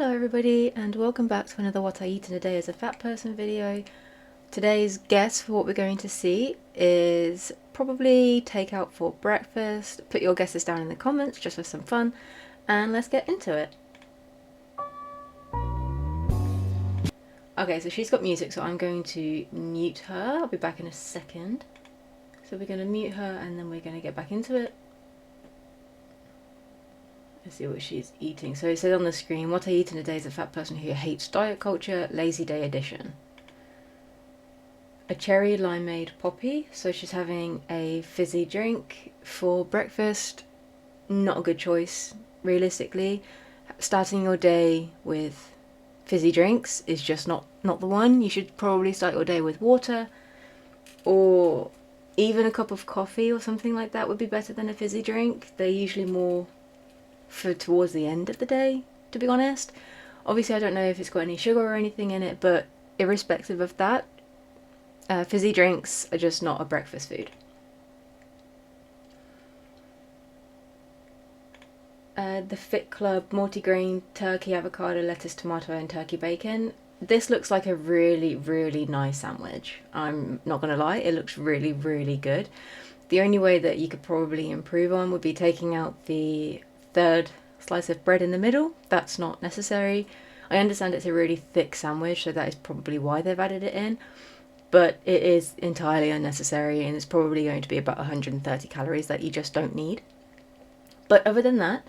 Hello everybody and welcome back to another What I Eat in a Day as a Fat Person video. Today's guess for what we're going to see is probably takeout for breakfast. Put your guesses down in the comments just for some fun and let's get into it. Okay, so she's got music, so I'm going to mute her. I'll be back in a second. So we're going to mute her and then we're going to get back into it. Let's see what she's eating. So it says on the screen, what I eat in a day as a fat person who hates diet culture, lazy day edition. A cherry limeade poppy. So she's having a fizzy drink for breakfast. Not a good choice, realistically. Starting your day with fizzy drinks is just not the one. You should probably start your day with water or even a cup of coffee or something like that would be better than a fizzy drink. They're usually more for towards the end of the day, to be honest. Obviously I don't know if it's got any sugar or anything in it, but irrespective of that, fizzy drinks are just not a breakfast food. The Fit Club multigrain turkey, avocado, lettuce, tomato and turkey bacon. This looks like a really nice sandwich. I'm not gonna lie, it looks really good. The only way that you could probably improve on would be taking out the third slice of bread in the middle. That's not necessary. I understand it's a really thick sandwich, so that is probably why they've added it in, but it is entirely unnecessary and it's probably going to be about 130 calories that you just don't need. But other than that,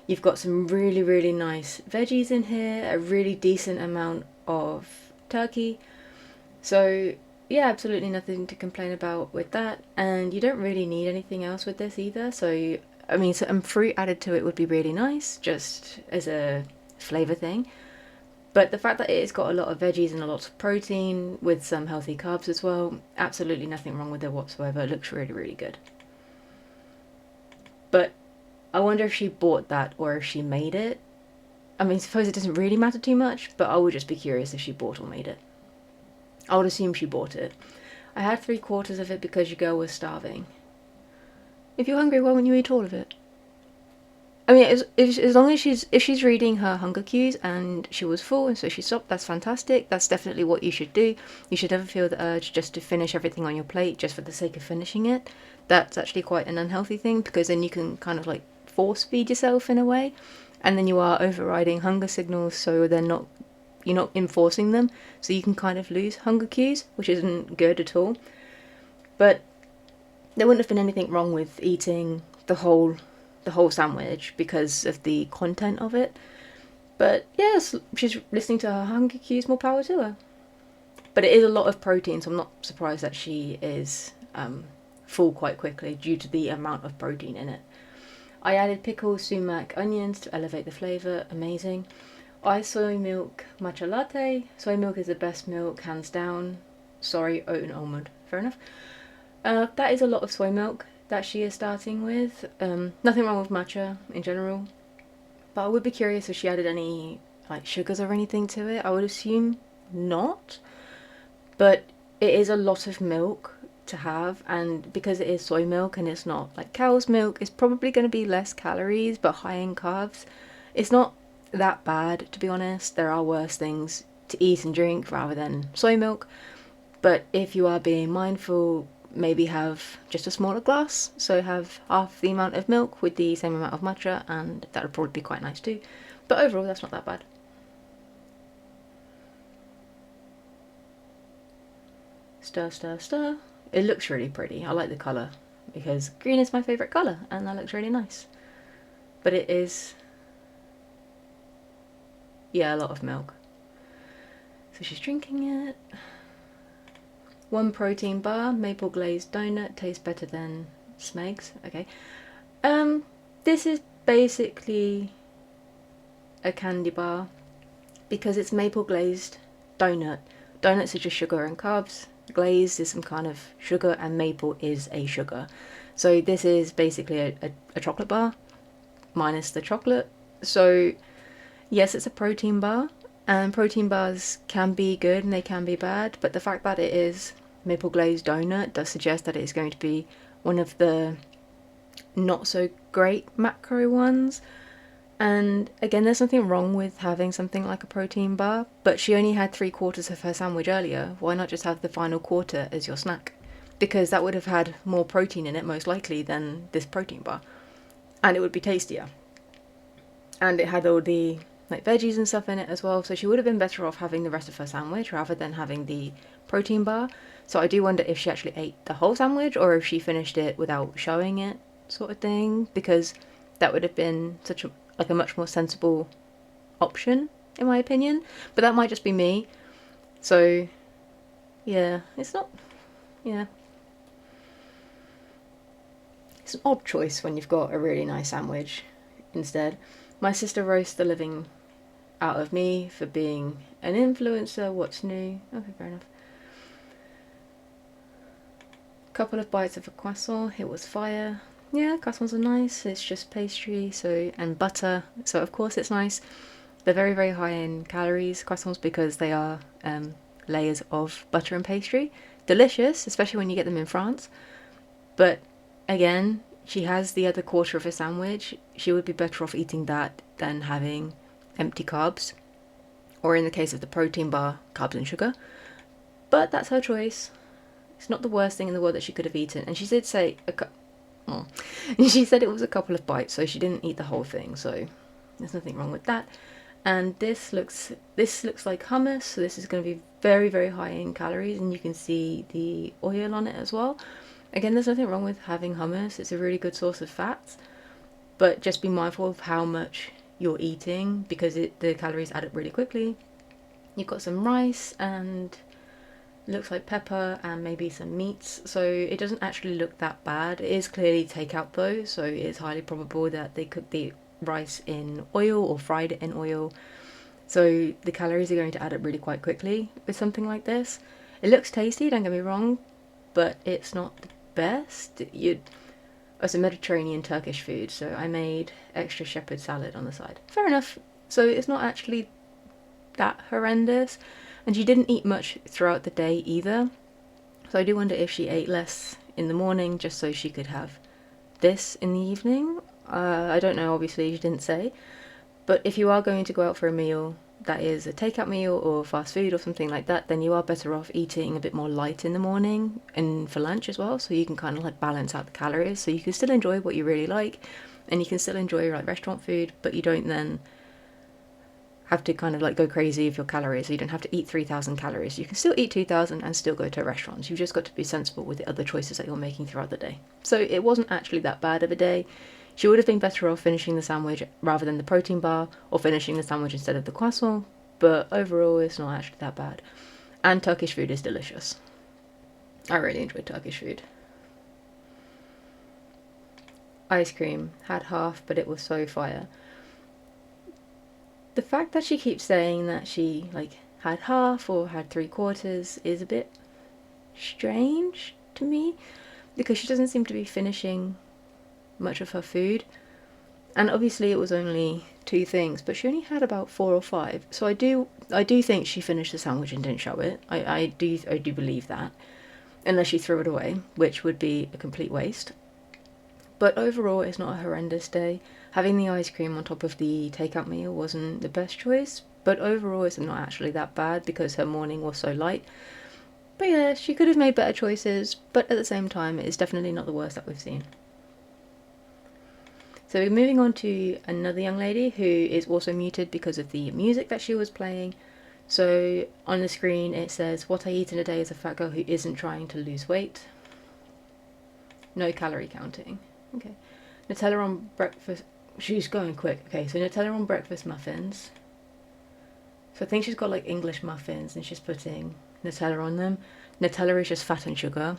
you've got some really nice veggies in here, a really decent amount of turkey, so yeah, absolutely nothing to complain about with that. And you don't really need anything else with this either, so I mean, some fruit added to it would be really nice, just as a flavour thing. But the fact that it's got a lot of veggies and a lot of protein with some healthy carbs as well, absolutely nothing wrong with it whatsoever. It looks really good. But I wonder if she bought that or if she made it. I mean, suppose it doesn't really matter too much, but I would just be curious if she bought or made it. I would assume she bought it. I had 3/4 of it because your girl was starving. If you're hungry, why wouldn't you eat all of it? I mean, as long as she's reading her hunger cues and she was full and so she stopped, that's fantastic. That's definitely what you should do. You should never feel the urge just to finish everything on your plate just for the sake of finishing it. That's actually quite an unhealthy thing, because then you can kind of like force feed yourself in a way, and then you are overriding hunger signals, so you're not enforcing them, so you can kind of lose hunger cues, which isn't good at all. But there wouldn't have been anything wrong with eating the whole sandwich because of the content of it. But yes, she's listening to her hunger cues, more power to her. But it is a lot of protein, so I'm not surprised that she is full quite quickly due to the amount of protein in it. I added pickles, sumac, onions to elevate the flavour. Amazing. Soy milk matcha latte. Soy milk is the best milk, hands down. Sorry, oat and almond. Fair enough. That is a lot of soy milk that she is starting with. Nothing wrong with matcha in general, but I would be curious if she added any like sugars or anything to it. I would assume not, but it is a lot of milk to have, and because it is soy milk and it's not like cow's milk, it's probably going to be less calories but high in carbs. It's not that bad, to be honest. There are worse things to eat and drink rather than soy milk, but if you are being mindful, maybe have just a smaller glass, so have half the amount of milk with the same amount of matcha, and that would probably be quite nice too. But overall, that's not that bad. Stir. It looks really pretty. I like the colour because green is my favourite colour and that looks really nice. But it is, yeah, a lot of milk. So she's drinking it. 1 protein bar, maple glazed donut, tastes better than Smeg's. Okay. This is basically a candy bar because it's maple glazed donut. Donuts are just sugar and carbs. Glazed is some kind of sugar and maple is a sugar. So this is basically a chocolate bar minus the chocolate. So yes, it's a protein bar. And protein bars can be good and they can be bad, but the fact that it is maple glazed donut does suggest that it is going to be one of the not so great macro ones. And again, there's nothing wrong with having something like a protein bar, but she only had 3/4 of her sandwich earlier. Why not just have the final quarter as your snack? Because that would have had more protein in it, most likely, than this protein bar. And it would be tastier. And it had all the like veggies and stuff in it as well, so she would have been better off having the rest of her sandwich rather than having the protein bar. So I do wonder if she actually ate the whole sandwich or if she finished it without showing it, sort of thing, because that would have been such a much more sensible option in my opinion. But that might just be me. So yeah, it's not, yeah, it's an odd choice when you've got a really nice sandwich instead. My sister roasts the living out of me for being an influencer. What's new? Okay, fair enough. Couple of bites of a croissant. It was fire. Yeah, croissants are nice. It's just pastry, so, and butter, so of course it's nice. They're very, very high in calories, croissants, because they are layers of butter and pastry. Delicious, especially when you get them in France. But again, she has the other quarter of a sandwich. She would be better off eating that than having empty carbs, or in the case of the protein bar, carbs and sugar. But that's her choice. It's not the worst thing in the world that she could have eaten. And she did say she said it was a couple of bites, so she didn't eat the whole thing. So there's nothing wrong with that. And this looks like hummus, so this is going to be very, very high in calories, and you can see the oil on it as well. Again, there's nothing wrong with having hummus. It's a really good source of fats, but just be mindful of how much you're eating, because the calories add up really quickly. You've got some rice and looks like pepper and maybe some meats, so it doesn't actually look that bad. It is clearly takeout though, so it's highly probable that they cooked the rice in oil or fried it in oil, so the calories are going to add up really quite quickly with something like this. It looks tasty, don't get me wrong, but it's not the best. It's a Mediterranean Turkish food, so I made extra shepherd salad on the side. Fair enough. So it's not actually that horrendous, and she didn't eat much throughout the day either, so I do wonder if she ate less in the morning just so she could have this in the evening. I don't know, obviously she didn't say, but if you are going to go out for a meal that is a takeout meal or fast food or something like that, then you are better off eating a bit more light in the morning and for lunch as well, so you can kind of like balance out the calories, so you can still enjoy what you really like and you can still enjoy like restaurant food, but you don't then have to kind of like go crazy with your calories. So you don't have to eat 3,000 calories. You can still eat 2,000 and still go to restaurants. You've just got to be sensible with the other choices that you're making throughout the day. So it wasn't actually that bad of a day. She would have been better off finishing the sandwich rather than the protein bar, or finishing the sandwich instead of the croissant, but overall it's not actually that bad. And Turkish food is delicious. I really enjoy Turkish food. Ice cream, had half, but it was so fire. The fact that she keeps saying that she like had half or had 3/4 is a bit strange to me, because she doesn't seem to be finishing much of her food. And obviously it was only 2 things, but she only had about 4 or 5. So I do think she finished the sandwich and didn't show it. I do believe that, unless she threw it away, which would be a complete waste. But overall, it's not a horrendous day. Having the ice cream on top of the takeout meal wasn't the best choice, but overall it's not actually that bad because her morning was so light. But yeah, she could have made better choices, but at the same time, it's definitely not the worst that we've seen. So we're moving on to another young lady who is also muted because of the music that she was playing. So on the screen it says, "What I eat in a day is a fat girl who isn't trying to lose weight." No calorie counting. Okay. Nutella on breakfast. She's going quick. Okay, so Nutella on breakfast muffins. So I think she's got like English muffins and she's putting Nutella on them. Nutella is just fat and sugar.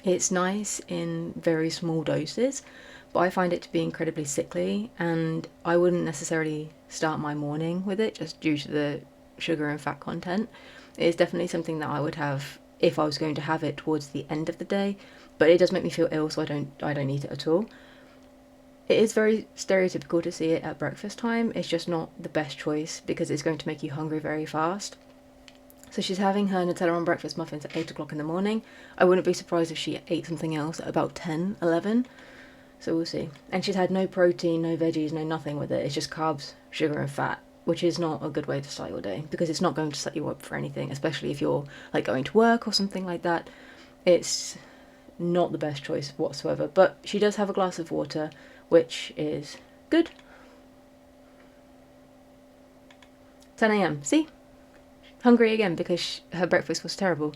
It's nice in very small doses, but I find it to be incredibly sickly, and I wouldn't necessarily start my morning with it just due to the sugar and fat content. It is definitely something that I would have if I was going to have it towards the end of the day, but it does make me feel ill, so I don't eat it at all. It is very stereotypical to see it at breakfast time. It's just not the best choice because it's going to make you hungry very fast. So she's having her Nutella on breakfast muffins at 8 o'clock in the morning. I wouldn't be surprised if she ate something else at about 10, 11. So we'll see. And she's had no protein, no veggies, no nothing with it. It's just carbs, sugar and fat, which is not a good way to start your day because it's not going to set you up for anything, especially if you're like going to work or something like that. It's not the best choice whatsoever. But she does have a glass of water, which is good. 10 a.m. See? Hungry again because her breakfast was terrible.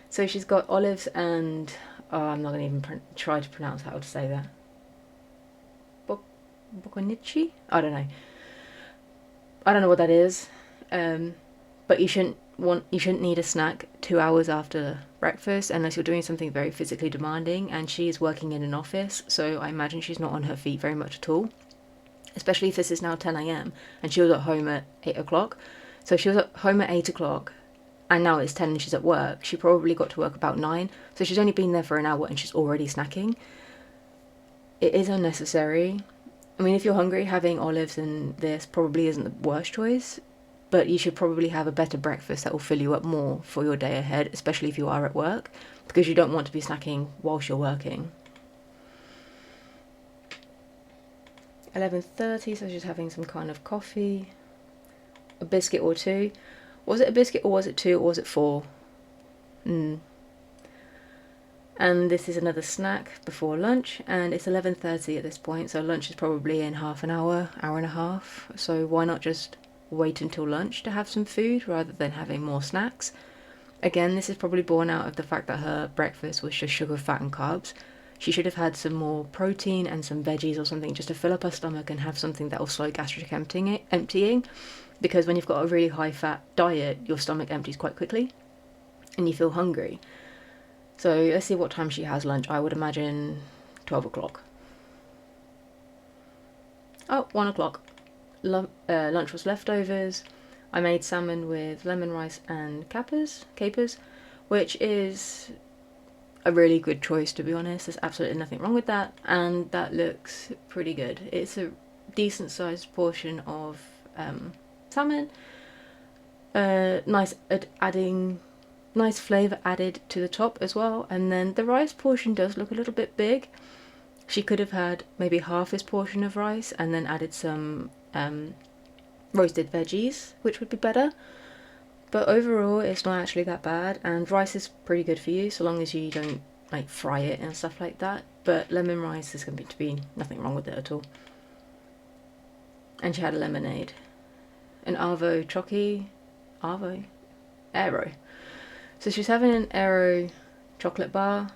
So she's got olives and... Oh, I'm not going to even try to pronounce how to say that. Bocconcini? I don't know what that is. But you shouldn't need a snack 2 hours after breakfast unless you're doing something very physically demanding, and she is working in an office, so I imagine she's not on her feet very much at all, especially if this is now 10 a.m. and she was at home at 8 o'clock. So she was at home at 8 o'clock and now it's 10 and she's at work. She probably got to work about 9, so she's only been there for an hour and she's already snacking. It is unnecessary. I mean, if you're hungry, having olives and this probably isn't the worst choice, but you should probably have a better breakfast that will fill you up more for your day ahead, especially if you are at work, because you don't want to be snacking whilst you're working. 11:30, so she's having some kind of coffee, a biscuit or two. Was it a biscuit or was it 2 or was it 4? And this is another snack before lunch, and it's 11:30 at this point, so lunch is probably in half an hour, hour and a half. So why not just wait until lunch to have some food rather than having more snacks? Again, this is probably born out of the fact that her breakfast was just sugar, fat and carbs. She should have had some more protein and some veggies or something just to fill up her stomach and have something that will slow gastric emptying, because when you've got a really high fat diet, your stomach empties quite quickly and you feel hungry. So let's see what time she has lunch. I would imagine 12 o'clock. Oh, 1 o'clock. Lunch was leftovers. I made salmon with lemon rice and capers, which is a really good choice, to be honest. There's absolutely nothing wrong with that, and that looks pretty good. It's a decent sized portion of salmon. Nice flavour added to the top as well, and then the rice portion does look a little bit big. She could have had maybe half this portion of rice and then added some roasted veggies, which would be better. But overall, it's not actually that bad, and rice is pretty good for you so long as you don't like fry it and stuff like that. But lemon rice is going to be nothing wrong with it at all. And she had a lemonade, an Arvo Aero. So she's having an Aero chocolate bar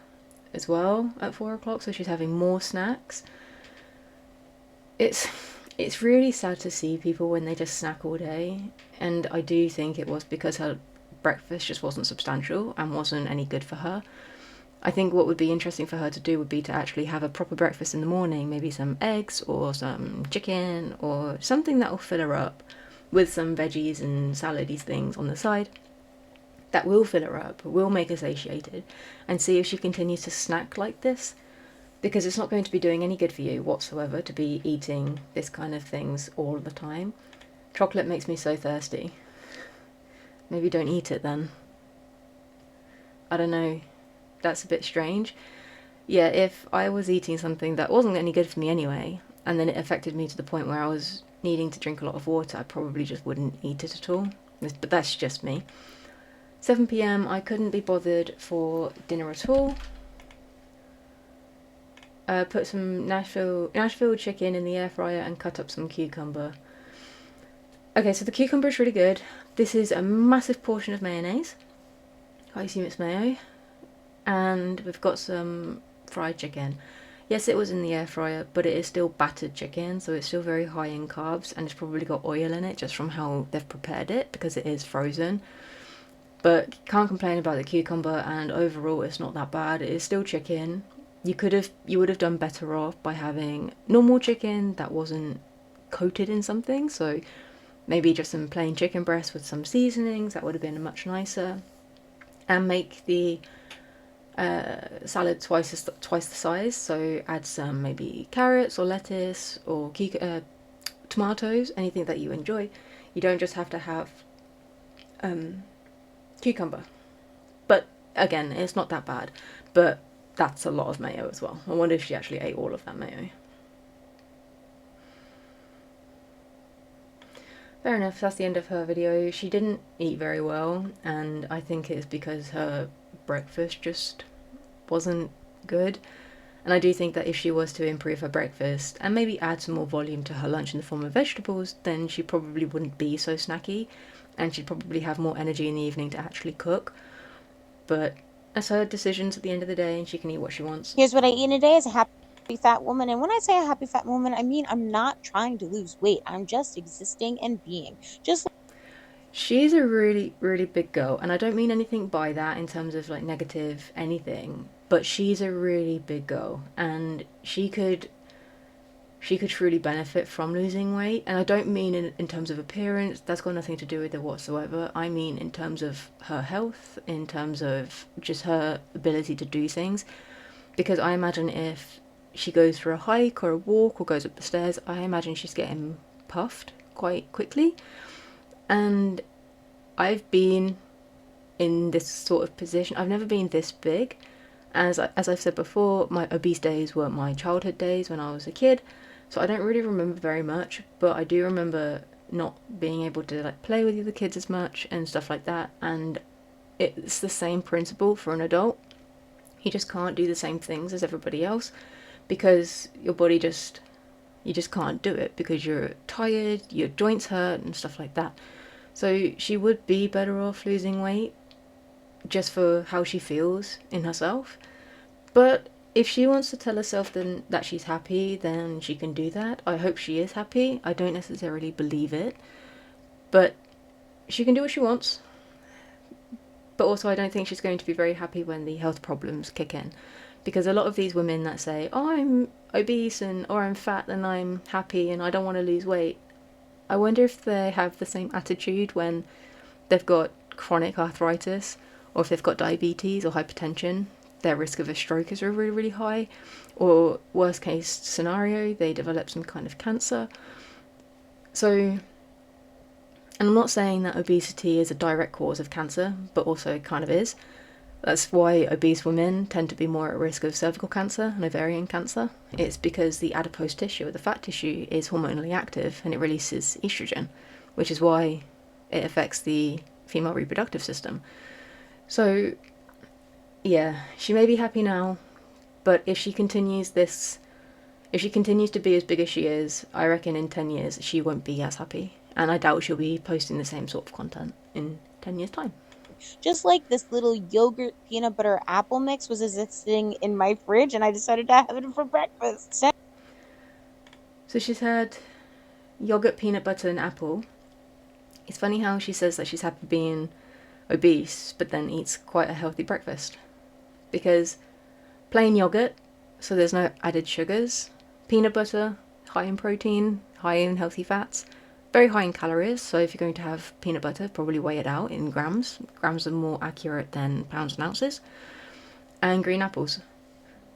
as well at 4 o'clock, so she's having more snacks. It's really sad to see people when they just snack all day, and I do think it was because her breakfast just wasn't substantial and wasn't any good for her. I think what would be interesting for her to do would be to actually have a proper breakfast in the morning, maybe some eggs or some chicken or something that will fill her up, with some veggies and salady things on the side that will fill her up, will make her satiated, and see if she continues to snack like this, because it's not going to be doing any good for you whatsoever to be eating this kind of things all the time. Chocolate makes me so thirsty. Maybe don't eat it then. I don't know, that's a bit strange. Yeah, if I was eating something that wasn't any good for me anyway, and then it affected me to the point where I was needing to drink a lot of water, I probably just wouldn't eat it at all. But that's just me. 7 p.m, I couldn't be bothered for dinner at all. Put some Nashville chicken in the air fryer and cut up some cucumber. Okay, so the cucumber is really good. This is a massive portion of mayonnaise. I assume it's mayo. And we've got some fried chicken. Yes, it was in the air fryer, but it is still battered chicken, so it's still very high in carbs, and it's probably got oil in it just from how they've prepared it, because it is frozen. But can't complain about the cucumber, and overall it's not that bad. It is still chicken. You would have done better off by having normal chicken that wasn't coated in something, so maybe just some plain chicken breast with some seasonings. That would have been much nicer. And make the salad twice the size, so add some maybe carrots or lettuce or tomatoes, anything that you enjoy. You don't just have to have cucumber. But again, it's not that bad. But that's a lot of mayo as well. I wonder if she actually ate all of that mayo. Fair enough, that's the end of her video. She didn't eat very well, and I think it's because her breakfast just wasn't good. And I do think that if she was to improve her breakfast and maybe add some more volume to her lunch in the form of vegetables, then she probably wouldn't be so snacky, and she'd probably have more energy in the evening to actually cook. But that's her decisions at the end of the day, and she can eat what she wants. Here's what I eat in a day as a happy fat woman. And when I say a happy fat woman, I mean I'm not trying to lose weight. I'm just existing and being. Just She's a really, really big girl, and I don't mean anything by that in terms of like negative anything, but she's a really big girl, and she could truly benefit from losing weight. And I don't mean in terms of appearance, that's got nothing to do with it whatsoever. I mean in terms of her health, in terms of just her ability to do things. Because I imagine if she goes for a hike or a walk or goes up the stairs, I imagine she's getting puffed quite quickly. And I've been in this sort of position. I've never been this big. As I've said before, my obese days were my childhood days when I was a kid, so I don't really remember very much, but I do remember not being able to like play with the other kids as much and stuff like that. And it's the same principle for an adult. You just can't do the same things as everybody else because your body you just can't do it because you're tired, your joints hurt and stuff like that. So she would be better off losing weight just for how she feels in herself. But if she wants to tell herself then that she's happy, then she can do that. I hope she is happy. I don't necessarily believe it, but she can do what she wants. But also I don't think she's going to be very happy when the health problems kick in, because a lot of these women that say, oh, I'm obese and or I'm fat and I'm happy and I don't want to lose weight, I wonder if they have the same attitude when they've got chronic arthritis, or if they've got diabetes or hypertension. Their risk of a stroke is really, really high, or worst case scenario, they develop some kind of cancer. So, and I'm not saying that obesity is a direct cause of cancer, but also kind of is. That's why obese women tend to be more at risk of cervical cancer and ovarian cancer. It's because the adipose tissue, or the fat tissue, is hormonally active and it releases estrogen, which is why it affects the female reproductive system. So, yeah, she may be happy now, but if she continues to be as big as she is, I reckon in 10 years she won't be as happy. And I doubt she'll be posting the same sort of content in 10 years' time. just like this little yogurt peanut butter apple mix was existing in my fridge, and I decided to have it for breakfast. So she's had yogurt, peanut butter, and apple. It's funny how she says that she's happy being obese, but then eats quite a healthy breakfast. Because plain yogurt, so there's no added sugars. Peanut butter, high in protein, high in healthy fats, very high in calories. So if you're going to have peanut butter, probably weigh it out in grams. Grams are more accurate than pounds and ounces. And green apples.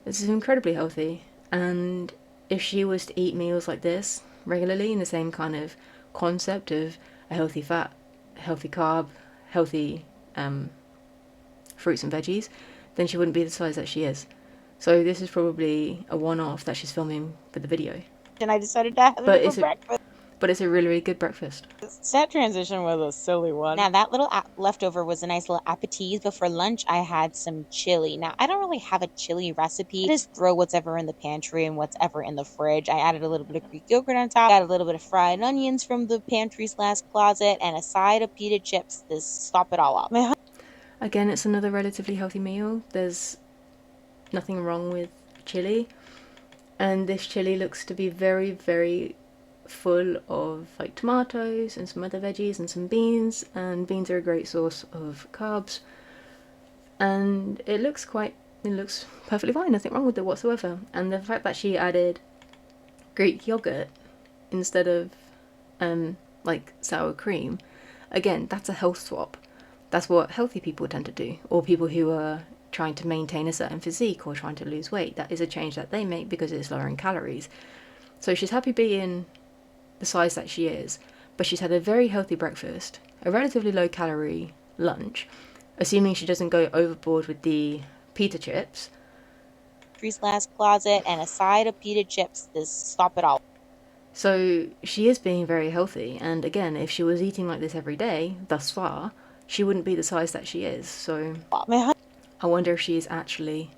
This is incredibly healthy. And if she was to eat meals like this regularly in the same kind of concept of a healthy fat, healthy carb, healthy fruits and veggies, then she wouldn't be the size that she is. So this is probably a one-off that she's filming for the video. And I decided to have it for breakfast. But it's a really, really good breakfast. That transition was a silly one. Now, that little leftover was a nice little appetizer, but for lunch, I had some chili. Now, I don't really have a chili recipe. I just throw what's ever in the pantry and what's ever in the fridge. I added a little bit of Greek yogurt on top, got a little bit of fried onions from the pantry/closet, and a side of pita chips to stop it all off. Again, it's another relatively healthy meal. There's nothing wrong with chili. And this chili looks to be very, very full of like tomatoes and some other veggies and some beans, and beans are a great source of carbs, and it looks perfectly fine, nothing wrong with it whatsoever. And the fact that she added Greek yogurt instead of like sour cream, again, that's a health swap. That's what healthy people tend to do, or people who are trying to maintain a certain physique or trying to lose weight. That is a change that they make because it's lowering calories. So she's happy being the size that she is, but she's had a very healthy breakfast, a relatively low calorie lunch, assuming she doesn't go overboard with the pita chips, last closet, and a side of pita chips to stop it all. So she is being very healthy, and again, if she was eating like this every day, thus far, she wouldn't be the size that she is. So My I wonder if she is actually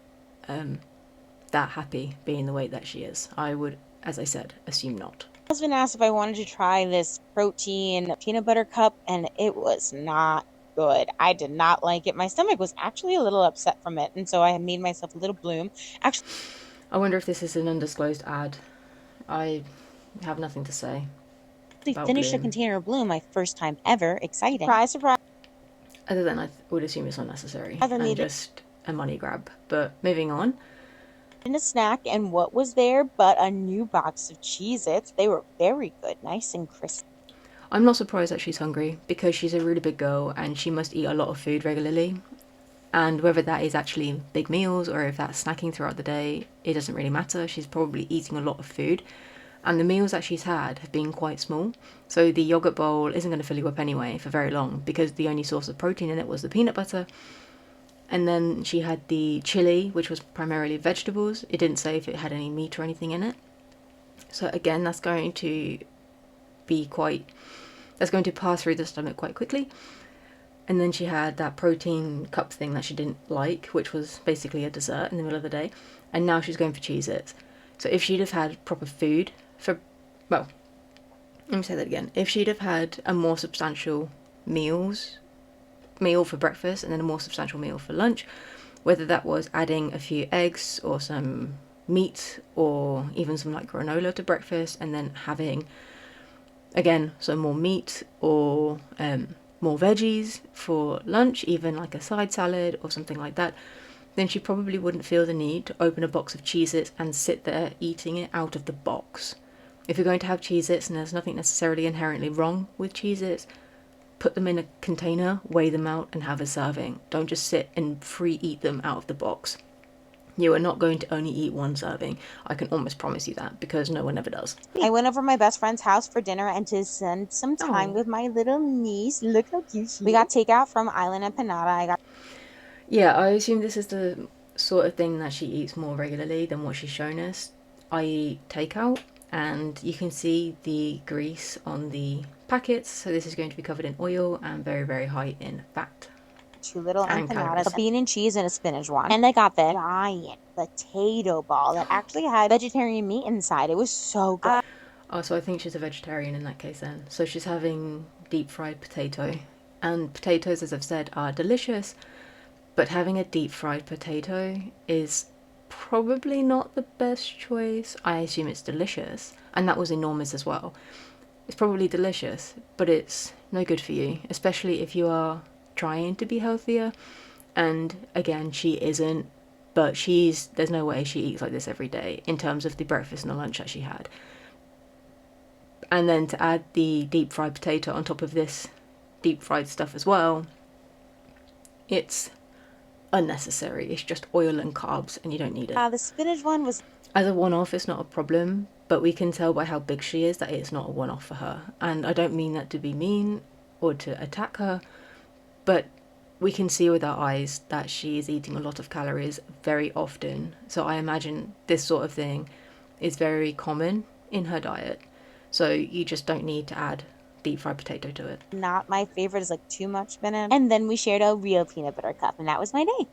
that happy being the weight that she is. I would, as I said, assume not. husband asked if I wanted to try this protein peanut butter cup, and it was not good. I did not like it. My stomach was actually a little upset from it, and so I made myself a little bloom. Actually, I wonder if this is an undisclosed ad. I have nothing to say about finished a Bloom, container of bloom, my first time ever. Exciting. Surprise, surprise. other than I would assume it's unnecessary Ever and made it just a money grab. But moving on. in a snack, and what was there but a new box of Cheez-Its? They were very good, nice and crisp. I'm not surprised that she's hungry because she's a really big girl and she must eat a lot of food regularly. And whether that is actually big meals or if that's snacking throughout the day, it doesn't really matter. She's probably eating a lot of food. And the meals that she's had have been quite small. So the yogurt bowl isn't going to fill you up anyway for very long because the only source of protein in it was the peanut butter. And then she had the chili, which was primarily vegetables. It didn't say if it had any meat or anything in it. So again, that's going to pass through the stomach quite quickly. And then she had that protein cup thing that she didn't like, which was basically a dessert in the middle of the day. And now she's going for Cheez-Its. So if she'd have had proper food well, let me say that again. If she'd have had a more substantial meal for breakfast and then a more substantial meal for lunch, whether that was adding a few eggs or some meat or even some like granola to breakfast and then having, again, some more meat or more veggies for lunch, even like a side salad or something like that, then she probably wouldn't feel the need to open a box of Cheez-Its and sit there eating it out of the box. If you're going to have Cheez-Its, and there's nothing necessarily inherently wrong with Cheez-Its, put them in a container, weigh them out, and have a serving. Don't just sit and free eat them out of the box. You are not going to only eat one serving. I can almost promise you that, because no one ever does. I went over to my best friend's house for dinner and to spend some time with my little niece. Look how cute she is. We got takeout from Island Empanada. Yeah, I assume this is the sort of thing that she eats more regularly than what she's shown us, i.e. takeout. And you can see the grease on the packets, so this is going to be covered in oil and very, very high in fat. 2 little empanadas, a bean and cheese and a spinach one. And I got the giant potato ball that actually had vegetarian meat inside. It was so good. Oh, so I think she's a vegetarian in that case then. So she's having deep fried potato. And potatoes, as I've said, are delicious, but having a deep fried potato is probably not the best choice. I assume it's delicious, and that was enormous as well. It's probably delicious, but it's no good for you, especially if you are trying to be healthier. And again, she isn't, but there's no way she eats like this every day in terms of the breakfast and the lunch that she had. And then to add the deep fried potato on top of this deep fried stuff as well, it's unnecessary. It's just oil and carbs and you don't need it. The spinach one was... As a one-off, it's not a problem, but we can tell by how big she is that it's not a one-off for her. And I don't mean that to be mean or to attack her, but we can see with our eyes that she is eating a lot of calories very often. So I imagine this sort of thing is very common in her diet. So you just don't need to add deep fried potato to it. Not my favorite, is like too much spinach. And then we shared a real peanut butter cup, and that was my day.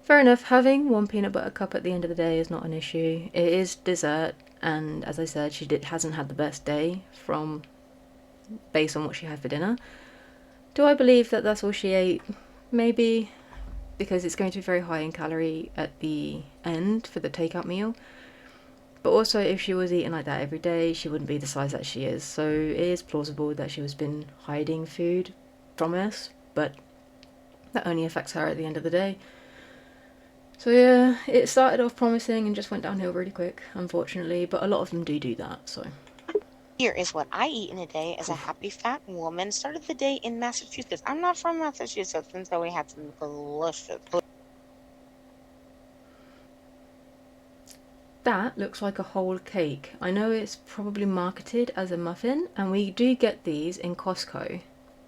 Fair enough, having one peanut butter cup at the end of the day is not an issue. It is dessert, and as I said, hasn't had the best day based on what she had for dinner. Do I believe that that's all she ate? Maybe, because it's going to be very high in calorie at the end for the takeout meal. But also, if she was eating like that every day, she wouldn't be the size that she is. So it is plausible that she has been hiding food from us, but that only affects her at the end of the day. So yeah, it started off promising and just went downhill really quick, unfortunately, but a lot of them do that, so. Here is what I eat in a day as a happy fat woman. Started the day in Massachusetts. I'm not from Massachusetts, and so we had some delicious... That looks like a whole cake. I know it's probably marketed as a muffin, and we do get these in Costco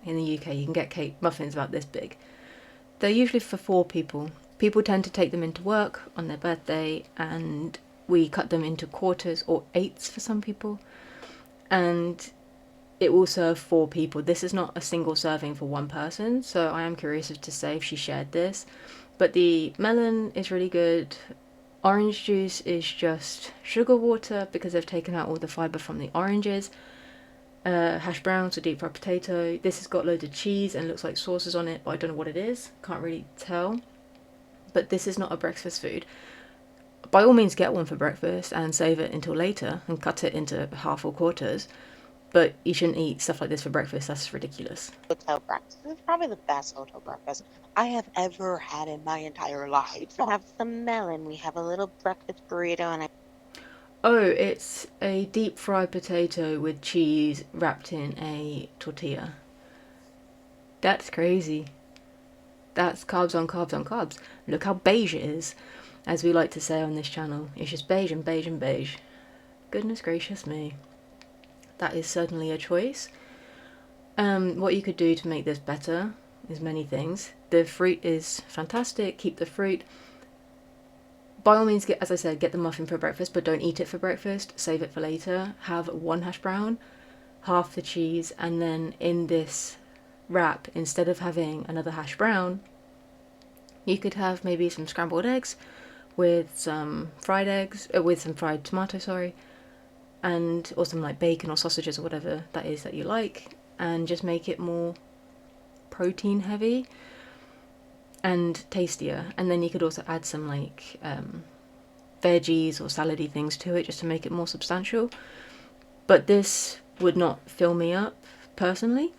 in the UK. You can get cake muffins about this big. They're usually for 4 people, People tend to take them into work on their birthday, and we cut them into quarters or eighths for some people. And it will serve 4 people. This is not a single serving for one person, so I am curious as to say if she shared this. But the melon is really good. Orange juice is just sugar water because they've taken out all the fibre from the oranges. Hash browns, a deep fried potato. This has got loads of cheese and looks like sauces on it, but I don't know what it is. Can't really tell. But this is not a breakfast food. By all means, get one for breakfast and save it until later and cut it into half or quarters. But you shouldn't eat stuff like this for breakfast. That's ridiculous. Hotel breakfast. It's probably the best hotel breakfast I have ever had in my entire life. We have some melon. We have a little breakfast burrito, and Oh, it's a deep fried potato with cheese wrapped in a tortilla. That's crazy. That's carbs on carbs on carbs. Look how beige it is, as we like to say on this channel. It's just beige and beige and beige. Goodness gracious me. That is certainly a choice. What you could do to make this better is many things. The fruit is fantastic. Keep the fruit. By all means, as I said, get the muffin for breakfast, but don't eat it for breakfast. Save it for later. Have 1 hash brown, half the cheese, and then in this wrap, instead of having another hash brown, you could have maybe some scrambled eggs with some fried eggs, with some fried tomato, sorry, and or some like bacon or sausages or whatever that is that you like, and just make it more protein heavy and tastier. And then you could also add some like veggies or salady things to it just to make it more substantial. But this would not fill me up personally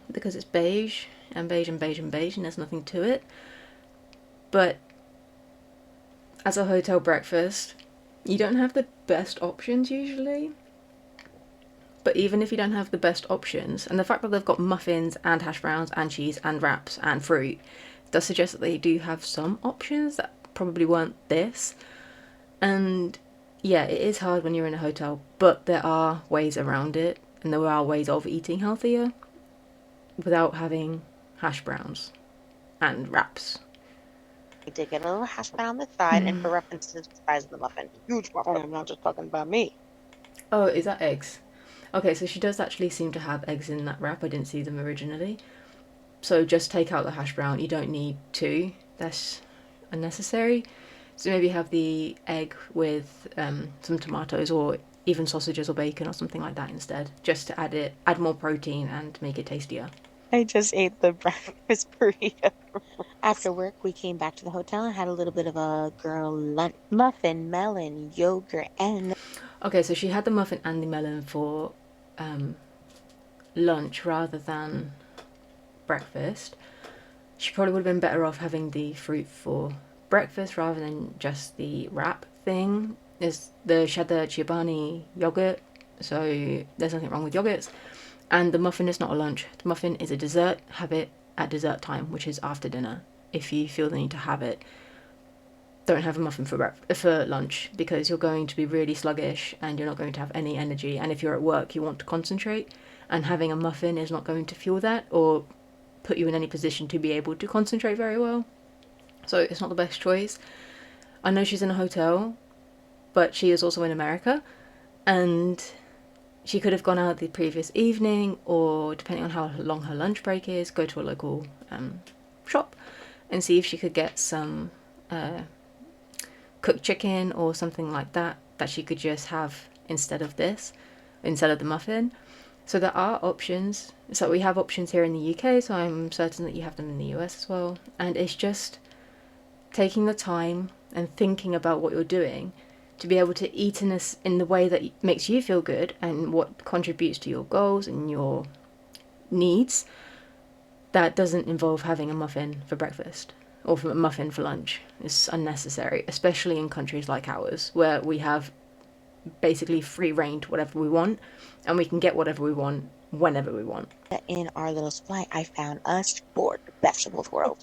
because it's beige and beige and beige and beige and there's nothing to it. But as a hotel breakfast, you don't have the best options usually. But even if you don't have the best options, and the fact that they've got muffins and hash browns and cheese and wraps and fruit does suggest that they do have some options that probably weren't this. And yeah, it is hard when you're in a hotel, but there are ways around it, and there are ways of eating healthier without having hash browns and wraps. I did get a little hash brown on the side, and for reference to the size of the muffin, huge muffin. I'm not just talking about me. Oh, is that eggs? Okay, so she does actually seem to have eggs in that wrap. I didn't see them originally. So just take out the hash brown. You don't need 2. That's unnecessary. So maybe have the egg with some tomatoes or even sausages or bacon or something like that instead, just to add more protein and make it tastier. I just ate the breakfast burrito. After work, we came back to the hotel and had a little bit of a girl lunch. Muffin, melon, yogurt, and... Okay, so she had the muffin and the melon for lunch rather than breakfast. She probably would have been better off having the fruit for breakfast rather than just the wrap thing. She had the Chobani yogurt, so there's nothing wrong with yogurts. And the muffin is not a lunch. The muffin is a dessert. Have it at dessert time, which is after dinner, if you feel the need to have it. Don't have a muffin for lunch because you're going to be really sluggish and you're not going to have any energy. And if you're at work, you want to concentrate, and having a muffin is not going to fuel that or put you in any position to be able to concentrate very well. So it's not the best choice. I know she's in a hotel, but she is also in America, and she could have gone out the previous evening, or depending on how long her lunch break is, go to a local shop and see if she could get some cooked chicken or something like that she could just have instead of the muffin. So there are options. So we have options here in the UK, so I'm certain that you have them in the US as well. And it's just taking the time and thinking about what you're doing to be able to eat in the way that makes you feel good and what contributes to your goals and your needs. That doesn't involve having a muffin for breakfast or a muffin for lunch. It's unnecessary, especially in countries like ours where we have basically free reign to whatever we want, and we can get whatever we want whenever we want. In our little supply, I found us 4 vegetables world.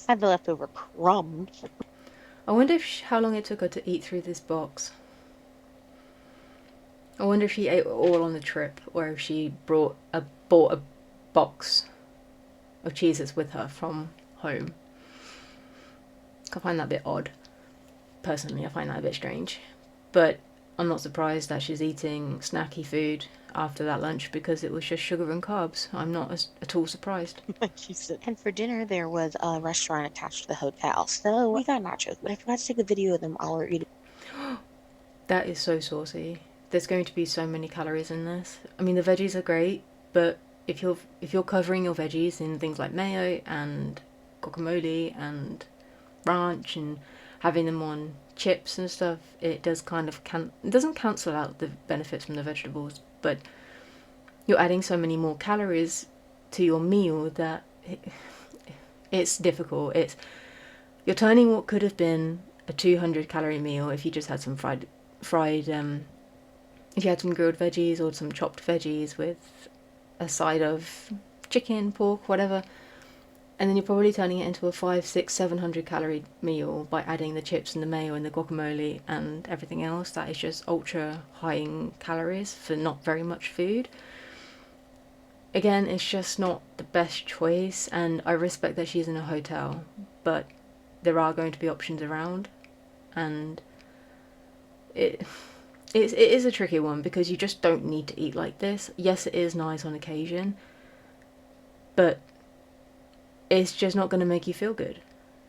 Had the leftover crumbs. I wonder how long it took her to eat through this box. I wonder if she ate it all on the trip, or if she bought a box of Cheez-Its with her from home. I find that a bit odd. Personally, I find that a bit strange. But I'm not surprised that she's eating snacky food after that lunch because it was just sugar and carbs. I'm not at all surprised. Like you said. And for dinner, there was a restaurant attached to the hotel. So we got nachos, but I forgot to take a video of them all are eating. That is so saucy. There's going to be so many calories in this. I mean, the veggies are great, but if you're covering your veggies in things like mayo and guacamole and ranch and having them on chips and stuff, it does kind of it doesn't cancel out the benefits from the vegetables, but you're adding so many more calories to your meal that it's difficult. You're turning what could have been a 200 calorie meal if you just had some fried if you had some grilled veggies or some chopped veggies with a side of chicken, pork, whatever, and then you're probably turning it into a 500, 600, 700 calorie meal by adding the chips and the mayo and the guacamole and everything else that is just ultra high in calories for not very much food. Again, it's just not the best choice, and I respect that she's in a hotel, but there are going to be options around, and it is a tricky one because you just don't need to eat like this. Yes, it is nice on occasion, but it's just not going to make you feel good,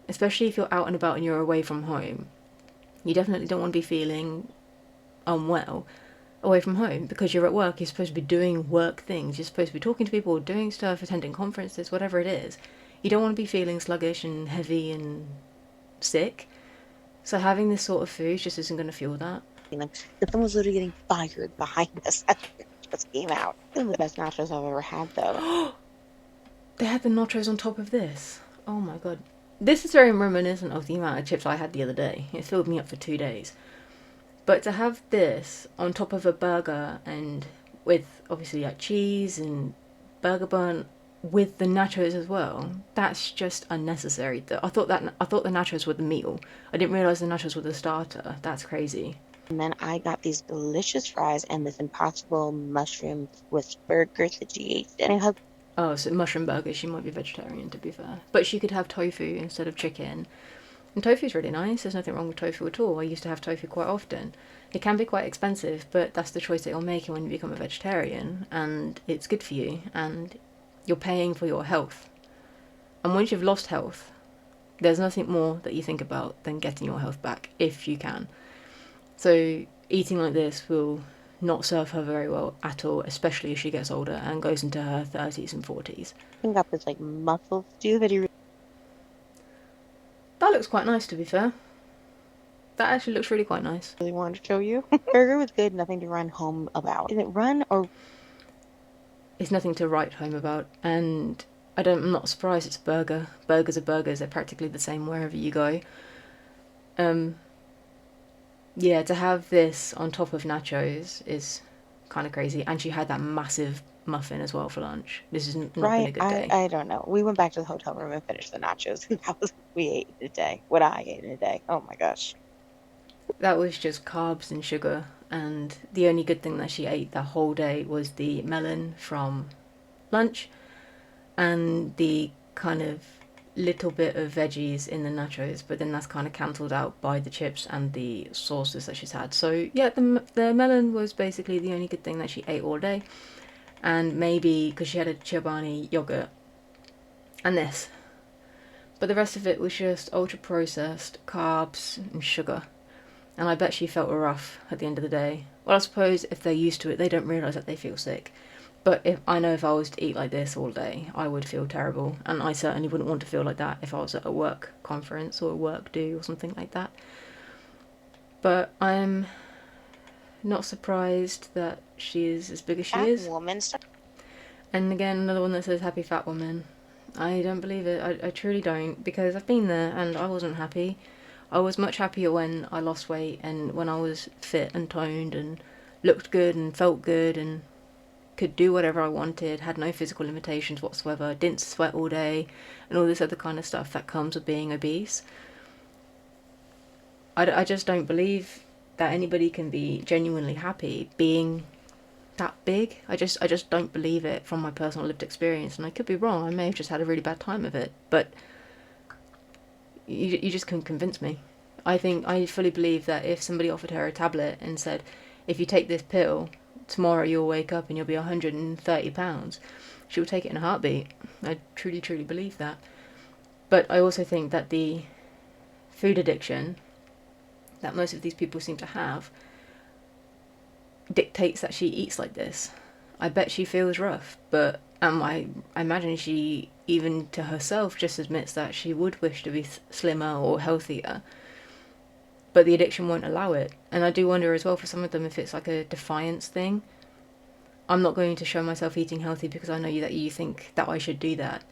especially if you're out and about and you're away from home. You definitely don't want to be feeling unwell away from home because you're at work. You're supposed to be doing work things. You're supposed to be talking to people, doing stuff, attending conferences, whatever it is. You don't want to be feeling sluggish and heavy and sick. So having this sort of food just isn't going to fuel that. Someone was literally getting fired behind us as it just came out. They're the best nachos I've ever had, though. They had the nachos on top of this. Oh my god. This is very reminiscent of the amount of chips I had the other day. It filled me up for 2 days. But to have this on top of a burger and with obviously like cheese and burger bun with the nachos as well, that's just unnecessary. I thought the nachos were the meal. I didn't realize the nachos were the starter. That's crazy. And then I got these delicious fries and this impossible mushroom twist burger that she ate. And I have Oh, so mushroom burger. She might be vegetarian, to be fair, but she could have tofu instead of chicken. And tofu's really nice. There's nothing wrong with tofu at all. I used to have tofu quite often. It can be quite expensive, but that's the choice that you're making when you become a vegetarian, and it's good for you, and you're paying for your health. And once you've lost health, there's nothing more that you think about than getting your health back, if you can. So eating like this will not serve her very well at all, especially as she gets older and goes into her 30s and 40s. I got this like mussel stew that he That looks quite nice, to be fair. That actually looks really quite nice. really wanted to show you. Burger was good, nothing to run home about. Is it run or? It's nothing to write home about, and I'm not surprised it's a burger. Burgers are burgers, they're practically the same wherever you go. Yeah, to have this on top of nachos is kind of crazy, and she had that massive muffin as well for lunch. This has not been a good day. I don't know. We went back to the hotel room and finished the nachos, and that was what we ate in a day. What I ate in a day. Oh my gosh. That was just carbs and sugar, and the only good thing that she ate that whole day was the melon from lunch and the kind of little bit of veggies in the nachos, but then that's kind of cancelled out by the chips and the sauces that she's had. So yeah, the melon was basically the only good thing that she ate all day, and maybe because she had a Chobani yogurt and this, but the rest of it was just ultra processed carbs and sugar, and I bet she felt rough at the end of the day. Well, I suppose if they're used to it, they don't realise that they feel sick. But if I was to eat like this all day, I would feel terrible, and I certainly wouldn't want to feel like that if I was at a work conference or a work do or something like that. But I'm not surprised that she is as big as she is. Woman. And again, another one that says happy fat woman. I don't believe it. I truly don't, because I've been there and I wasn't happy. I was much happier when I lost weight and when I was fit and toned and looked good and felt good and could do whatever I wanted, had no physical limitations whatsoever, didn't sweat all day, and all this other kind of stuff that comes with being obese. I just don't believe that anybody can be genuinely happy being that big. I just don't believe it from my personal lived experience, and I could be wrong. I may have just had a really bad time of it, but you just couldn't convince me. I fully believe that if somebody offered her a tablet and said, if you take this pill, tomorrow you'll wake up and you'll be 130 pounds, she will take it in a heartbeat. I truly, truly believe that. But I also think that the food addiction that most of these people seem to have dictates that she eats like this. I bet she feels rough, but I imagine she, even to herself, just admits that she would wish to be slimmer or healthier, but the addiction won't allow it. And I do wonder as well for some of them if it's like a defiance thing. I'm not going to show myself eating healthy because I know that you think that I should do that.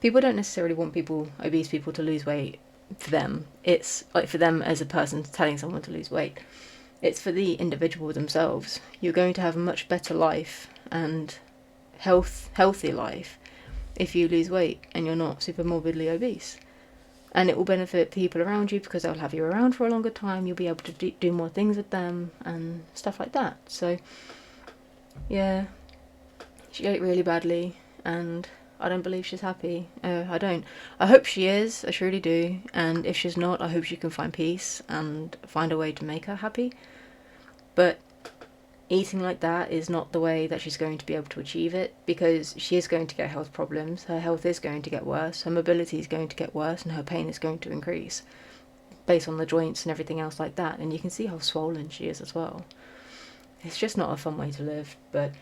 People don't necessarily want obese people, to lose weight for them. It's like for them as a person telling someone to lose weight. It's for the individual themselves. You're going to have a much better life and healthy life if you lose weight and you're not super morbidly obese. And it will benefit people around you because they'll have you around for a longer time. You'll be able to do more things with them and stuff like that. So, yeah, she ate really badly and I don't believe she's happy. I don't. I hope she is. I truly do. And if she's not, I hope she can find peace and find a way to make her happy. But eating like that is not the way that she's going to be able to achieve it, because she is going to get health problems. Her health is going to get worse. Her mobility is going to get worse, and her pain is going to increase based on the joints and everything else like that. And you can see how swollen she is as well. It's just not a fun way to live. But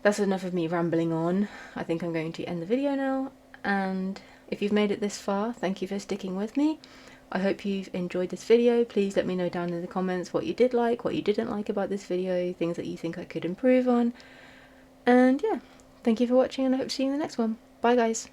that's enough of me rambling on. I think I'm going to end the video now, and if you've made it this far, thank you for sticking with me. I hope you've enjoyed this video. Please let me know down in the comments what you did like, what you didn't like about this video, things that you think I could improve on. And yeah, thank you for watching, and I hope to see you in the next one. Bye guys.